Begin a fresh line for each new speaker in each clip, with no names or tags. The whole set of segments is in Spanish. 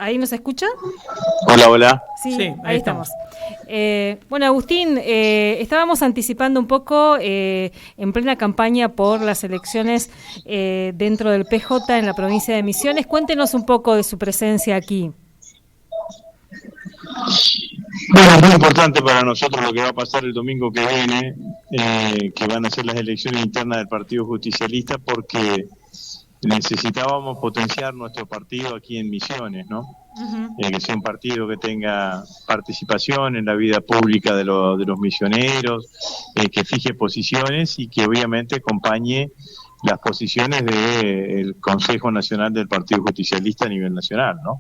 ¿Ahí nos escucha?
Hola, hola.
Sí, ahí estamos. Bueno, Agustín, estábamos anticipando un poco en plena campaña por las elecciones dentro del PJ en la provincia de Misiones. Cuéntenos un poco de su presencia aquí.
Bueno, es muy importante para nosotros lo que va a pasar el domingo que viene, que van a ser las elecciones internas del Partido Justicialista, porque necesitábamos potenciar nuestro partido aquí en Misiones, ¿no? Que sea un partido que tenga participación en la vida pública de los misioneros, que fije posiciones y que obviamente acompañe las posiciones del Consejo Nacional del Partido Justicialista a nivel nacional, ¿no?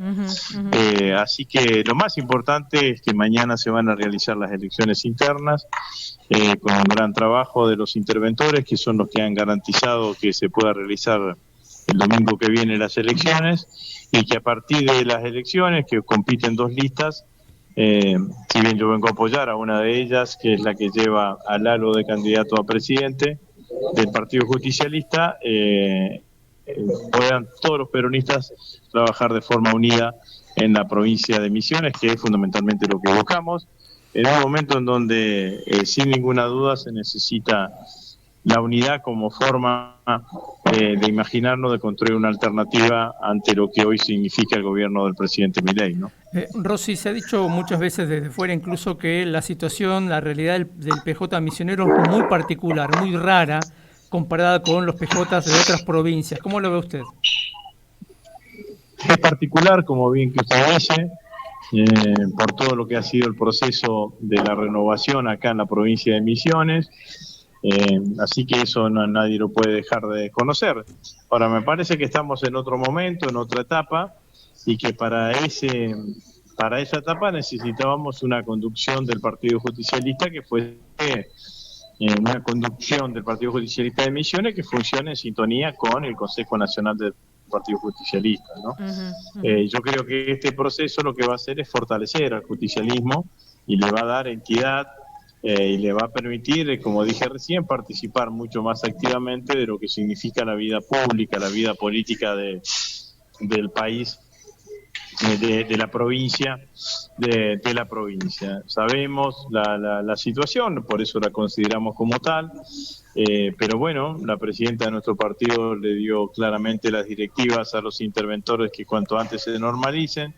Así que lo más importante es que mañana se van a realizar las elecciones internas, con un gran trabajo de los interventores, que son los que han garantizado que se pueda realizar el domingo que viene las elecciones, y que a partir de las elecciones, que compiten dos listas, si bien yo vengo a apoyar a una de ellas, que es la que lleva a Lalo de candidato a presidente del Partido Justicialista, puedan todos los peronistas trabajar de forma unida en la provincia de Misiones, que es fundamentalmente lo que buscamos, en un momento en donde sin ninguna duda se necesita la unidad como forma de imaginarnos, de construir una alternativa ante lo que hoy significa el gobierno del presidente Milei, ¿no?
Rosy, se ha dicho muchas veces desde fuera incluso que la situación, la realidad del PJ misionero es muy particular, muy rara, comparada con los PJs de otras provincias. ¿Cómo lo ve usted?
Es particular, como bien que usted dice, por todo lo que ha sido el proceso de la renovación acá en la provincia de Misiones, así que eso nadie lo puede dejar de conocer. Ahora, me parece que estamos en otro momento, en otra etapa, y que para esa etapa necesitábamos una conducción del Partido Justicialista que fuese una conducción del Partido Justicialista de Misiones que funcione en sintonía con el Consejo Nacional del Partido Justicialista, ¿no? Yo creo que este proceso lo que va a hacer es fortalecer al justicialismo y le va a dar entidad y le va a permitir, como dije recién, participar mucho más activamente de lo que significa la vida pública, la vida política del país, de la provincia, de la provincia. Sabemos la situación, por eso la consideramos como tal, pero bueno, la presidenta de nuestro partido le dio claramente las directivas a los interventores que cuanto antes se normalicen.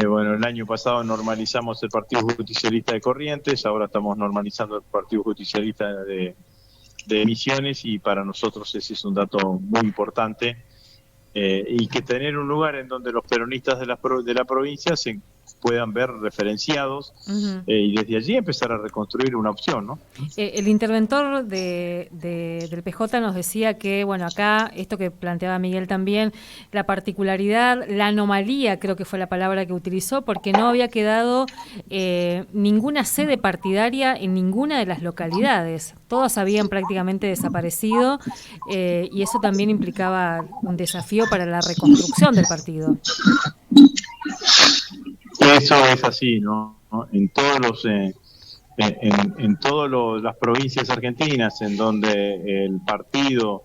Bueno, el año pasado normalizamos el Partido Justicialista de Corrientes, ahora estamos normalizando el Partido Justicialista de Misiones, y para nosotros ese es un dato muy importante, y que tener un lugar en donde los peronistas de la provincia se puedan ver referenciados, y desde allí empezar a reconstruir una opción, ¿no?
El interventor del PJ nos decía que, bueno, acá, esto que planteaba Miguel también, la particularidad, la anomalía, creo que fue la palabra que utilizó, porque no había quedado ninguna sede partidaria en ninguna de las localidades. Todas habían prácticamente desaparecido, y eso también implicaba un desafío para la reconstrucción del partido.
Eso es así, ¿no? En todos los... en todas las provincias argentinas en donde el partido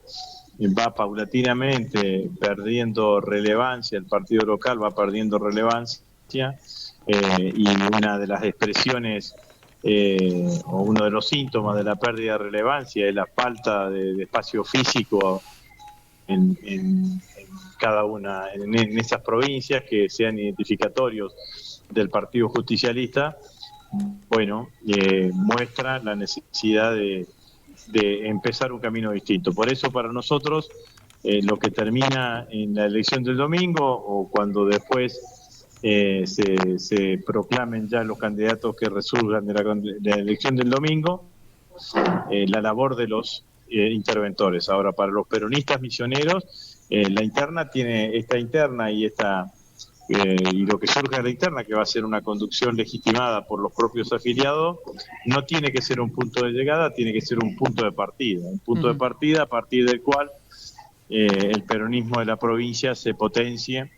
va paulatinamente perdiendo relevancia, el partido local va perdiendo relevancia, y una de las expresiones o uno de los síntomas de la pérdida de relevancia es la falta de espacio físico en cada una, en esas provincias que sean identificatorios del Partido Justicialista. Bueno, muestra la necesidad de empezar un camino distinto. Por eso para nosotros lo que termina en la elección del domingo, o cuando después se proclamen ya los candidatos que resurjan de la elección del domingo, la labor de los interventores. Ahora, para los peronistas misioneros, la interna tiene esta interna y esta... y lo que surge de la interna, que va a ser una conducción legitimada por los propios afiliados, no tiene que ser un punto de llegada, tiene que ser un punto de partida. Un punto de partida a partir del cual el peronismo de la provincia se potencie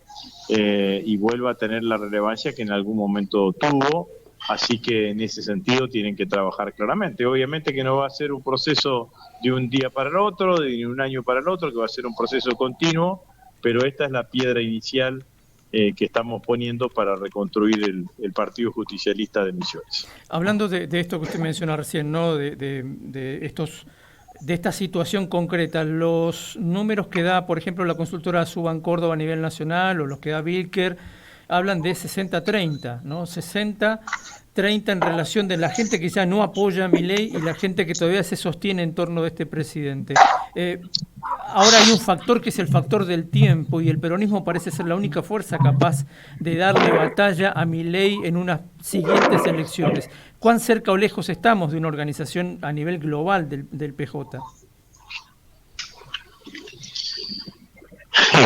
y vuelva a tener la relevancia que en algún momento tuvo. Así que en ese sentido tienen que trabajar claramente. Obviamente que no va a ser un proceso de un día para el otro, de un año para el otro, que va a ser un proceso continuo, pero esta es la piedra inicial que estamos poniendo para reconstruir el Partido Justicialista de Misiones.
Hablando de esto que usted menciona recién, ¿no? de esta situación concreta, los números que da, por ejemplo, la consultora Suban Córdoba a nivel nacional o los que da Bilker, hablan de 60-30, ¿no? 60-30 en relación de la gente que ya no apoya a Milei y la gente que todavía se sostiene en torno de este presidente. Ahora hay un factor que es el factor del tiempo y el peronismo parece ser la única fuerza capaz de darle batalla a Milei en unas siguientes elecciones. ¿Cuán cerca o lejos estamos de una organización a nivel global del PJ?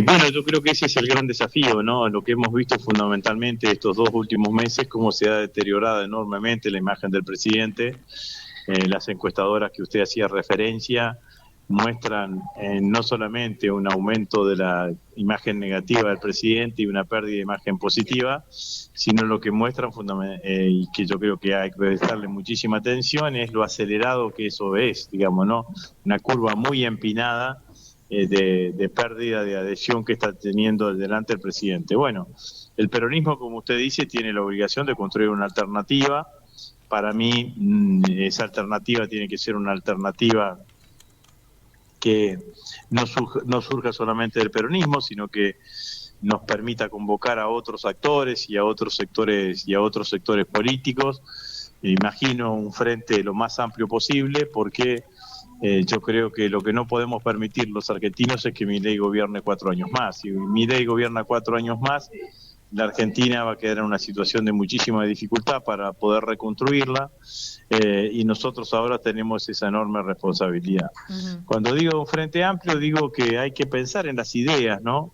Bueno, yo creo que ese es el gran desafío, ¿no? Lo que hemos visto fundamentalmente estos 2 últimos meses, cómo se ha deteriorado enormemente la imagen del presidente. Las encuestadoras que usted hacía referencia muestran no solamente un aumento de la imagen negativa del presidente y una pérdida de imagen positiva, sino lo que muestran, y que yo creo que hay que prestarle muchísima atención, es lo acelerado que eso es, digamos, ¿no? Una curva muy empinada de pérdida de adhesión que está teniendo delante el presidente. Bueno, el peronismo, como usted dice, tiene la obligación de construir una alternativa. Para mí, esa alternativa tiene que ser una alternativa que no surja solamente del peronismo, sino que nos permita convocar a otros actores y a otros sectores políticos. Imagino un frente lo más amplio posible, porque yo creo que lo que no podemos permitir los argentinos es que Milei gobierne 4 años más. Si Milei gobierna 4 años más, la Argentina va a quedar en una situación de muchísima dificultad para poder reconstruirla, y nosotros ahora tenemos esa enorme responsabilidad. Uh-huh. Cuando digo un frente amplio, digo que hay que pensar en las ideas, ¿no?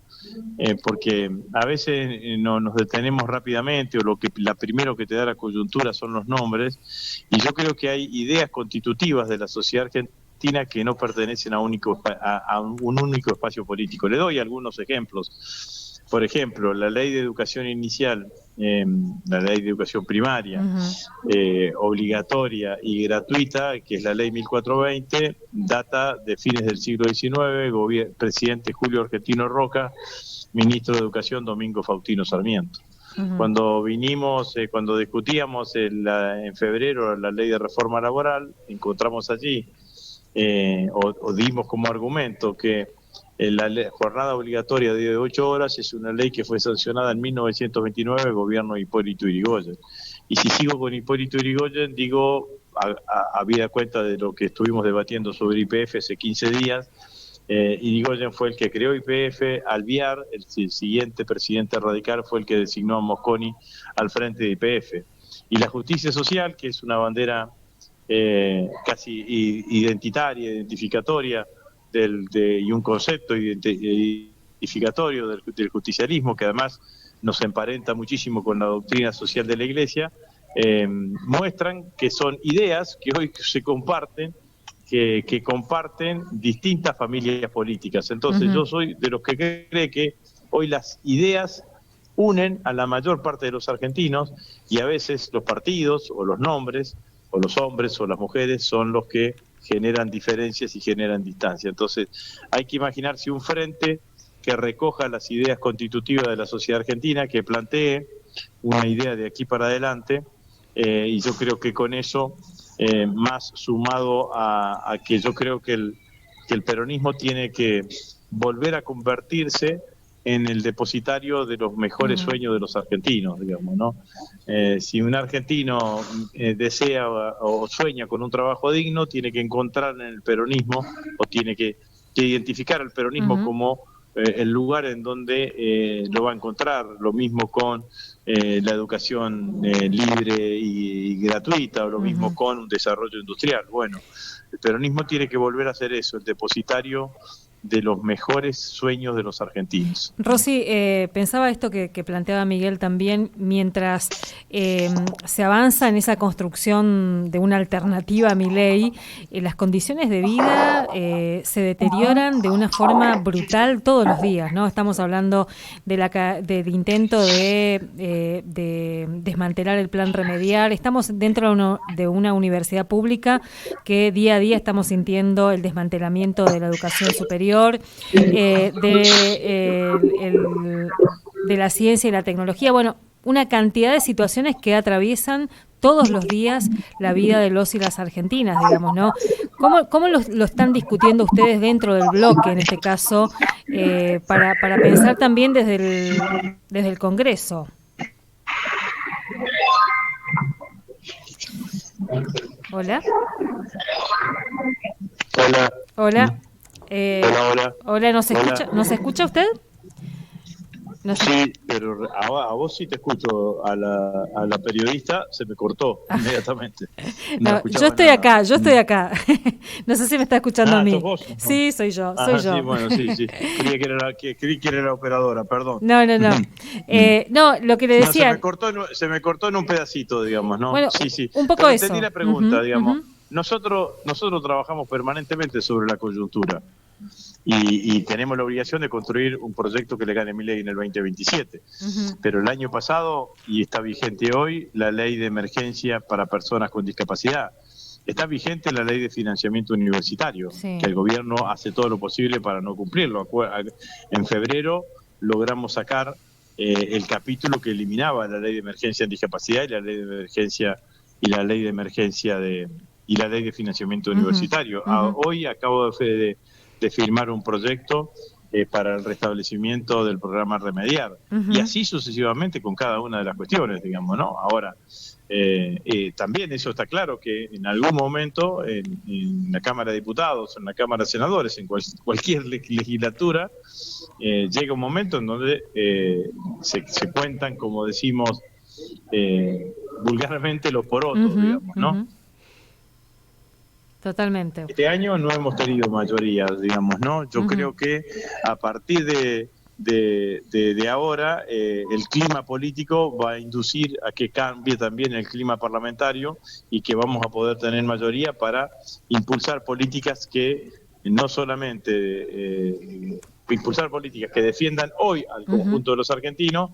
Porque a veces no nos detenemos rápidamente, o la primero que te da la coyuntura son los nombres, y yo creo que hay ideas constitutivas de la sociedad argentina que no pertenecen a un único espacio político. Le doy algunos ejemplos. Por ejemplo, la ley de educación inicial, la ley de educación primaria, obligatoria y gratuita, que es la ley 1420, data de fines del siglo XIX, presidente Julio Argentino Roca, ministro de Educación Domingo Faustino Sarmiento. Uh-huh. Cuando discutíamos en febrero la ley de reforma laboral, encontramos allí, o dimos como argumento que la jornada obligatoria de 8 horas es una ley que fue sancionada en 1929, el gobierno de Hipólito Yrigoyen. Y si sigo con Hipólito Yrigoyen, digo, habida cuenta de lo que estuvimos debatiendo sobre YPF hace 15 días, Yrigoyen fue el que creó YPF, Alvear, el siguiente presidente radical, fue el que designó a Mosconi al frente de YPF. Y la justicia social, que es una bandera casi identitaria, identificatoria, y un concepto identificatorio del justicialismo, que además nos emparenta muchísimo con la doctrina social de la Iglesia, muestran que son ideas que hoy se comparten, que comparten distintas familias políticas. Entonces, uh-huh. Yo soy de los que cree que hoy las ideas unen a la mayor parte de los argentinos, y a veces los partidos o los nombres o los hombres o las mujeres son los que generan diferencias y generan distancia. Entonces, hay que imaginarse un frente que recoja las ideas constitutivas de la sociedad argentina, que plantee una idea de aquí para adelante, y yo creo que con eso, más sumado a que yo creo que el peronismo tiene que volver a convertirse en el depositario de los mejores sueños de los argentinos, digamos, ¿no? Si un argentino desea o sueña con un trabajo digno, tiene que encontrar en el peronismo, o tiene que identificar al peronismo uh-huh. como el lugar en donde lo va a encontrar. Lo mismo con la educación libre y gratuita, o lo mismo uh-huh. con un desarrollo industrial. Bueno, el peronismo tiene que volver a hacer eso, el depositario de los mejores sueños de los argentinos.
Rosy, pensaba esto que planteaba Miguel también, mientras se avanza en esa construcción de una alternativa a Milei, las condiciones de vida se deterioran de una forma brutal todos los días, ¿no? Estamos hablando del intento de desmantelar el plan remediar. Estamos dentro de una universidad pública que día a día estamos sintiendo el desmantelamiento de la educación superior, de la ciencia y la tecnología. Bueno, una cantidad de situaciones que atraviesan todos los días la vida de los y las argentinas, digamos, ¿no? ¿Cómo lo están discutiendo ustedes dentro del bloque, en este caso, para pensar también desde el Congreso? Hola.
Hola.
Hola.
Hola.
Hola, ¿nos escucha usted?
Sí, pero a vos sí te escucho, a la periodista se me cortó inmediatamente.
No, yo estoy acá. No sé si me está escuchando a mí.
¿Sos vos?
Sí, soy yo.
Sí, bueno, sí. Creí que era la operadora, perdón.
No. No, lo que le decía...
se me cortó en un pedacito, digamos, ¿no?
Bueno,
Sí.
un poco
pero
eso.
entendí la pregunta, digamos. Nosotros trabajamos permanentemente sobre la coyuntura. Y tenemos la obligación de construir un proyecto que le gane Milei en el 2027. Pero el año pasado, y está vigente hoy, la ley de emergencia para personas con discapacidad. Está vigente la ley de financiamiento universitario, que el gobierno hace todo lo posible para no cumplirlo. En febrero logramos sacar el capítulo que eliminaba la ley de emergencia en discapacidad y la ley de emergencia y la ley de financiamiento universitario. Hoy acabo de firmar un proyecto para el restablecimiento del programa Remediar, y así sucesivamente con cada una de las cuestiones, digamos, ¿no? Ahora, también eso está claro que en algún momento en la Cámara de Diputados, en la Cámara de Senadores, en cualquier legislatura, llega un momento en donde se cuentan, como decimos vulgarmente, los porotos, digamos, ¿no?
Totalmente.
Este año no hemos tenido mayoría, digamos, ¿no? Yo creo que a partir de ahora el clima político va a inducir a que cambie también el clima parlamentario y que vamos a poder tener mayoría para impulsar políticas que no solamente impulsar políticas que defiendan hoy al conjunto de los argentinos,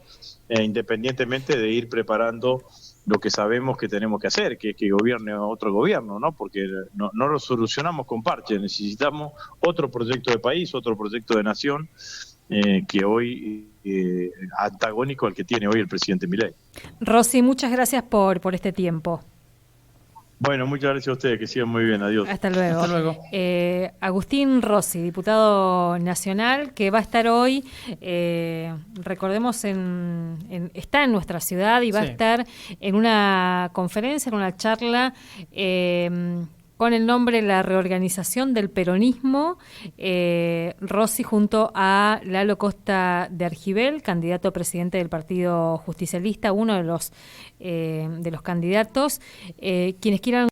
independientemente de ir preparando lo que sabemos que tenemos que hacer, que gobierne otro gobierno, ¿no? Porque no lo solucionamos con parches, necesitamos otro proyecto de país, otro proyecto de nación que hoy antagónico al que tiene hoy el presidente Milei.
Rosy, muchas gracias por este tiempo.
Bueno, muchas gracias a ustedes, que sigan muy bien, adiós.
Hasta luego. Agustín Rossi, diputado nacional, que va a estar hoy, recordemos, está en nuestra ciudad y va a estar en una conferencia, en una charla con el nombre La reorganización del peronismo, Rossi junto a Lalo Costa de Argibel, candidato a presidente del Partido Justicialista, uno de los candidatos, quienes quieran